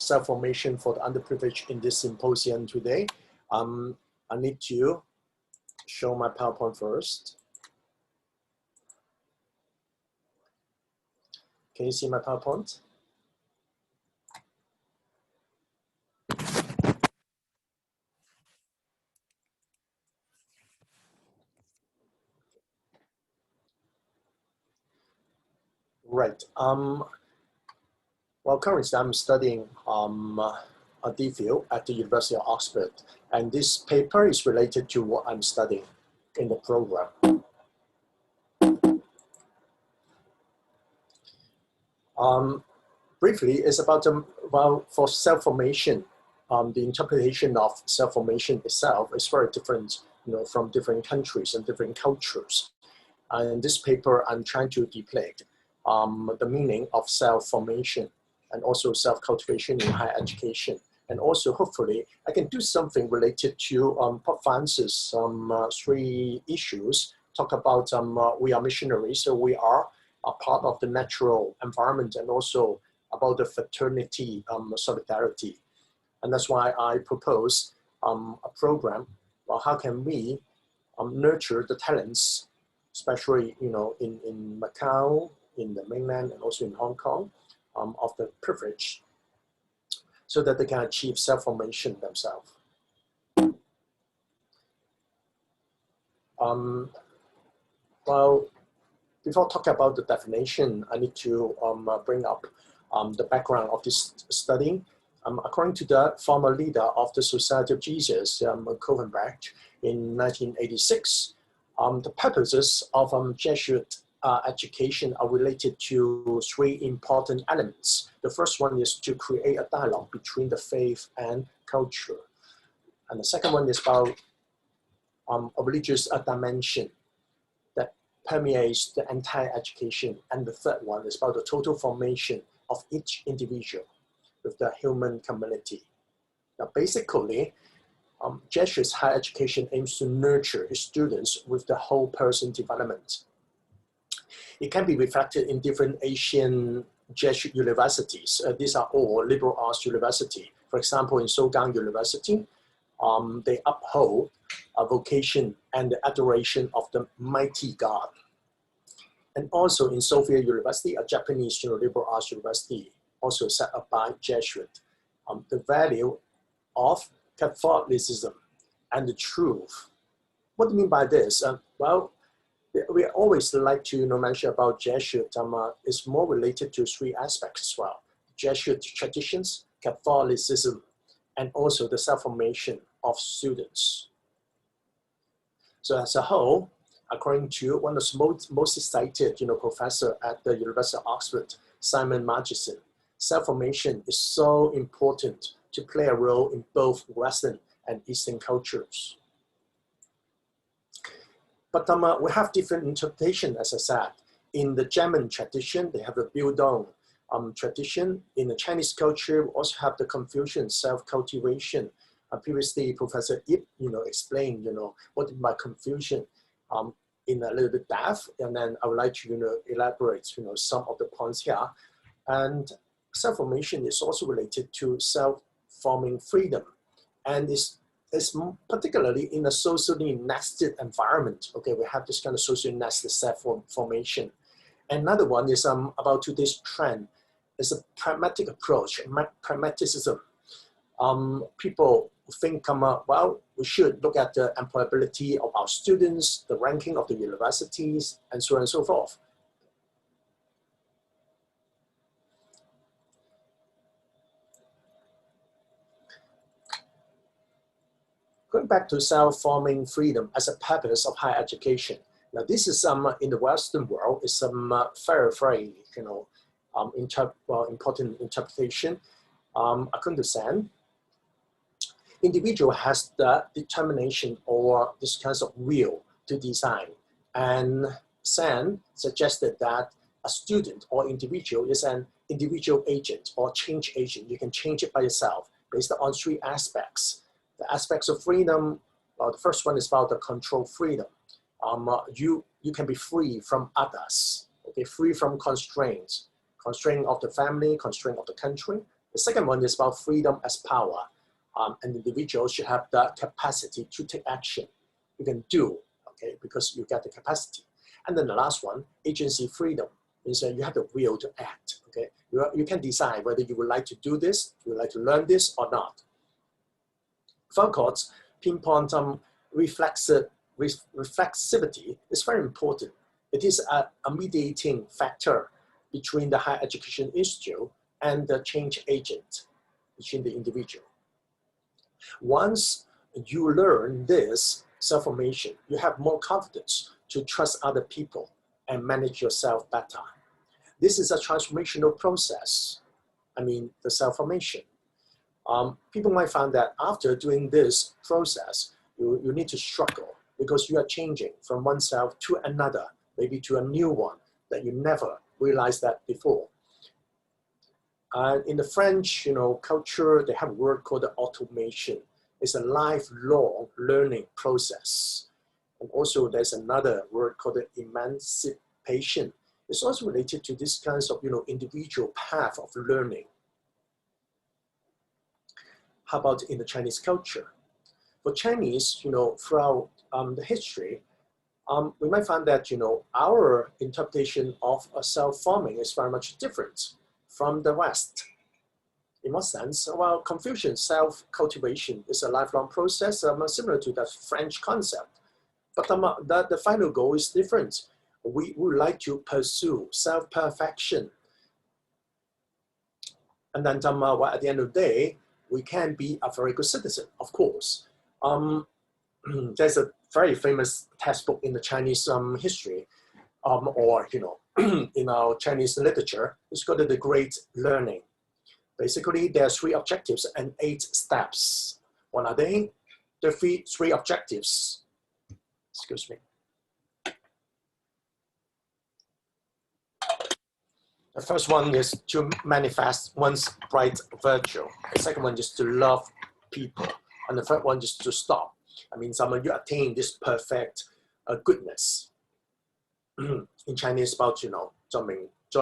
self-formation for the underprivileged in this symposium today. I need to show my PowerPoint first. Can you see my PowerPoint? Right. Well, currently I'm studying a DPhil at the University of Oxford, and this paper is related to what I'm studying in the program. Briefly, it's about for self-formation. The interpretation of self-formation itself is very different, from different countries and different cultures. And in this paper, I'm trying to depict the meaning of self-formation and also self-cultivation in higher education. And also, hopefully, I can do something related to Pope Francis' three issues. Talk about we are missionaries, so we are a part of the natural environment, and also about the fraternity, solidarity. And that's why I propose a program. Well, how can we nurture the talents, especially in Macau, in the mainland, and also in Hong Kong, of the privileged, so that they can achieve self-formation themselves. Well, before talking about the definition, I need to bring up the background of this study. According to the former leader of the Society of Jesus, Cohenbrecht, in 1986, the purposes of Jesuit education are related to three important elements. The first one is to create a dialogue between the faith and culture. And the second one is about a religious dimension that permeates the entire education. And the third one is about the total formation of each individual with the human community. Now, basically, Jesuit's higher education aims to nurture its students with the whole person development. It can be reflected in different Asian Jesuit universities. These are all liberal arts universities. For example, in Sogang University, they uphold a vocation and the adoration of the mighty God. And also in Sophia University, a Japanese liberal arts university, also set up by Jesuit, the value of Catholicism and the truth. What do you mean by this? Well, we always like to mention about Jesuit. It's more related to three aspects as well: Jesuit traditions, Catholicism, and also the self-formation of students. So as a whole, according to one of the most cited professor at the University of Oxford, Simon Magison, self-formation is so important to play a role in both Western and Eastern cultures. But we have different interpretation, as I said. In the German tradition, they have the Bildung tradition. In the Chinese culture, we also have the Confucian self-cultivation. Previously, Professor Ip, explained, what is my confusion in a little bit depth, and then I would like to, elaborate, some of the points here. And self-formation is also related to self-forming freedom, and it's particularly in a socially nested environment. Okay, we have this kind of socially nested self-formation. Another one is about today's trend. It's a pragmatic approach, pragmaticism. People think, well, we should look at the employability of our students, the ranking of the universities, and so on and so forth. Going back to self-forming freedom as a purpose of higher education. Now, this is in the Western world is some very, very important interpretation. According to Sen, individual has the determination or this kind of will to design, and Sen suggested that a student or individual is an individual agent or change agent. You can change it by yourself based on three aspects. The aspects of freedom, well, the first one is about the control freedom. You can be free from others, okay, free from constraints, constraint of the family, constraint of the country, The second one is about freedom as power. An individual should have the capacity to take action. You can do, okay, because you get the capacity. And then the last one, agency freedom, means that you have the will to act, okay? You can decide whether you would like to do this, you would like to learn this or not. Foucault's pinpoint reflexivity is very important. It is a mediating factor between the higher education institute and the change agent, between the individual. Once you learn this self-formation, you have more confidence to trust other people and manage yourself better. This is a transformational process. I mean, the self-formation. People might find that after doing this process, you need to struggle because you are changing from oneself to another, maybe to a new one that you never realized that before. In the French, culture, they have a word called automation. It's a lifelong learning process. And also there's another word called emancipation. It's also related to this kinds of, individual path of learning. How about in the Chinese culture? For Chinese, throughout the history, we might find that, our interpretation of self-forming is very much different from the West. In what sense? Well, Confucian's self-cultivation is a lifelong process similar to the French concept. But the final goal is different. We would like to pursue self-perfection. And then well, at the end of the day, we can be a very good citizen, of course. There's a very famous textbook in the Chinese history, or in our Chinese literature. It's called The Great Learning. Basically, there are 3 objectives and 8 steps. What are they? The three objectives. Excuse me. The first one is to manifest one's bright virtue. The second one is to love people. And the third one is to stop. I mean, you attain this perfect goodness. In Chinese, about, 在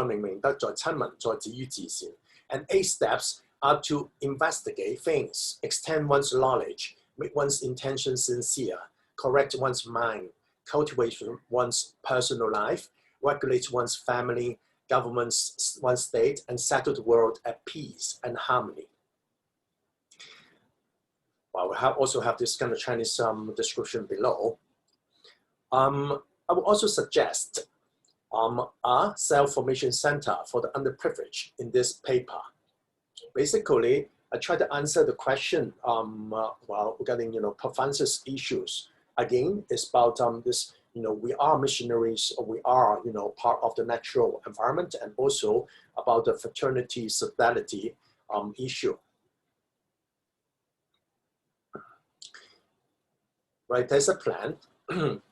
明明德，在親民，在止於至善. And 8 steps are to investigate things, extend one's knowledge, make one's intention sincere, correct one's mind, cultivate one's personal life, regulate one's family, governments, one's state, and settle the world at peace and harmony. Well, we also have this kind of Chinese description below. I would also suggest a self-formation center for the underprivileged in this paper. Basically, I try to answer the question regarding Provence's issues. Again, it's about this. We are missionaries. We are part of the natural environment, and also about the fraternity fidelity issue. Right, there's a plan.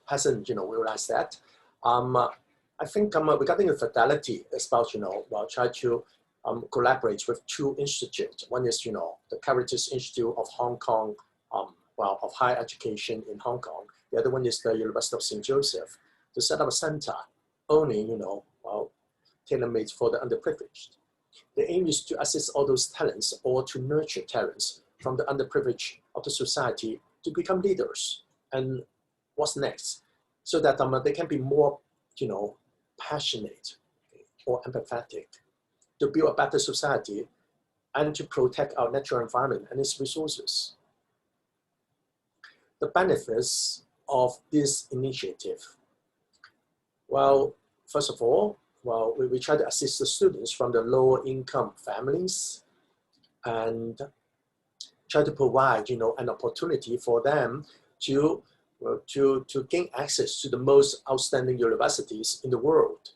Hasn't realized that. I think regarding the fidelity, it's about try to collaborate with 2 institutes. One is the Caritas Institute of Hong Kong, of higher education in Hong Kong. The other one is the University of St. Joseph, to set up a center only tailor-made for the underprivileged. The aim is to assist all those talents or to nurture talents from the underprivileged of the society to become leaders. And what's next? So that they can be more, passionate or empathetic to build a better society and to protect our natural environment and its resources. The benefits of this initiative. Well, first of all, we try to assist the students from the lower income families and try to provide, an opportunity for them to gain access to the most outstanding universities in the world.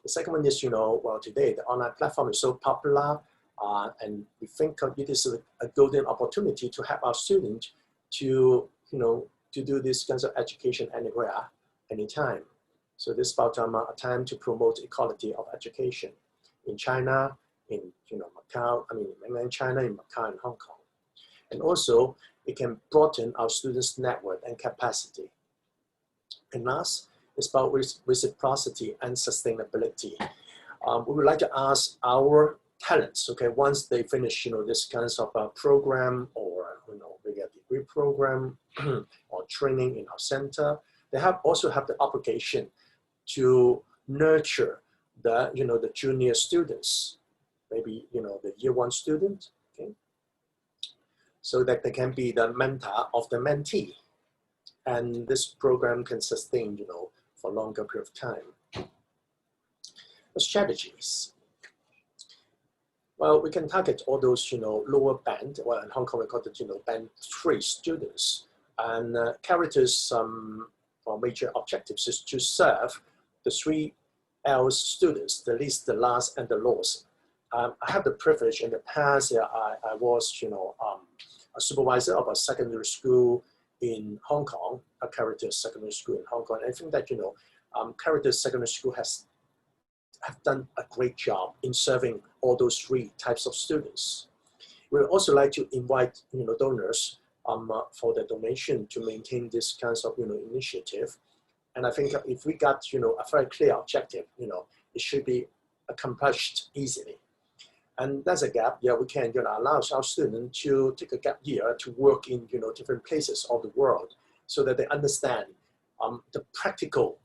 The second one is, today the online platform is so popular, and we think it is a golden opportunity to help our students to, to do this kinds of education anywhere, anytime. So this is about a time to promote equality of education in China, in Macau, mainland China, in Macau and Hong Kong. And also, it can broaden our students' network and capacity. And last, it's about reciprocity and sustainability. We would like to ask our talents. Okay, once they finish, this kinds of program, or maybe a degree program or training in our center, they also have the obligation to nurture the junior students, maybe the year 1 student, okay, so that they can be the mentor of the mentee, and this program can sustain for a longer period of time. The strategies. Well, we can target all those lower band, well, in Hong Kong we call it band 3 students, and characters or major objectives is to serve the 3 L's students, the least, the last, and the lowest. I have the privilege in the past. I was a supervisor of a secondary school in Hong Kong, a character secondary school in Hong Kong. And I think that character secondary school have done a great job in serving all those 3 types of students. We would also like to invite donors for the donation to maintain this kinds of initiative. And I think if we got a very clear objective, it should be accomplished easily. And that's a gap. Yeah, we can allow our students to take a gap year to work in different places of the world, so that they understand the practical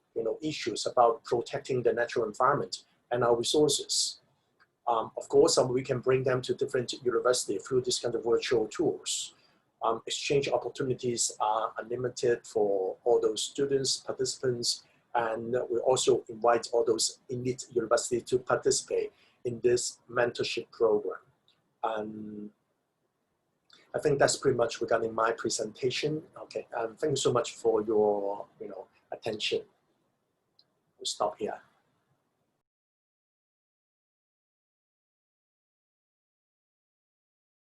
issues about protecting the natural environment and our resources. Of course, we can bring them to different universities through this kind of virtual tours. Exchange opportunities are unlimited for all those students, participants, and we also invite all those elite universities to participate in this mentorship program. And I think that's pretty much regarding my presentation. Okay, thank you so much for your attention. We'll stop here.